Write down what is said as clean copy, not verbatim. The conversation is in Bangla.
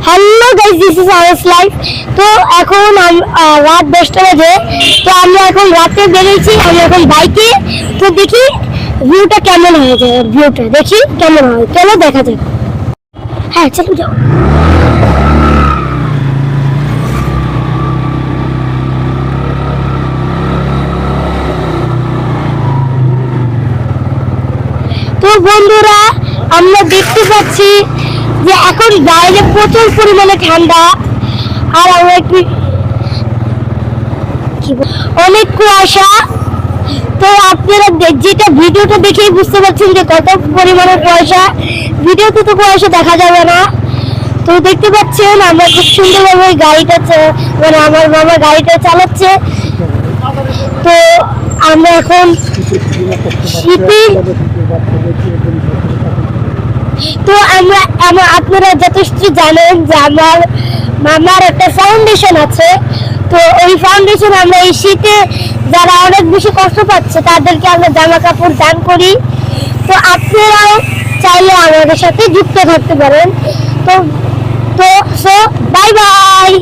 Hello guys, this is ours life. তো এখন রাত 10টা বাজে। তো আমরা এখন রাতে বেরিয়েছি, আমরা এখন বাইকে। তো দেখি ভিউটা কেমন হয়েছে, ভিউটা দেখি কেমন হয়, চলো দেখা যাক। হ্যাঁ চলো যাও। তো বন্ধুরা, আমরা দেখতে পাচ্ছি যে এখন বাইরে প্রচুর পরিমাণে ঠান্ডা, আর আমরা অনেক কুয়াশা। তো আপনারা যেটা ভিডিওটা দেখেই বুঝতে পারছেন যে কত পরিমাণে কুয়াশা। ভিডিওতে তো কুয়াশা দেখা যাবে না। তো দেখতে পাচ্ছেন আমরা খুব সুন্দরভাবে গাড়িটা মানে আমার বাবা গাড়িটা চালাচ্ছে। তো আমরা এখন শীতে, তো আপনারা যথেষ্ট জানেন যে আমার মামার একটা ফাউন্ডেশন আছে। তো ওই ফাউন্ডেশন আমরা এই শীতে যারা অনেক বেশি কষ্ট পাচ্ছে তাদেরকে আমরা জামা কাপড় দান করি। তো আপনারাও চাইলে আমাদের সাথে যুক্ত থাকতে পারেন। তো তো বাই বাই।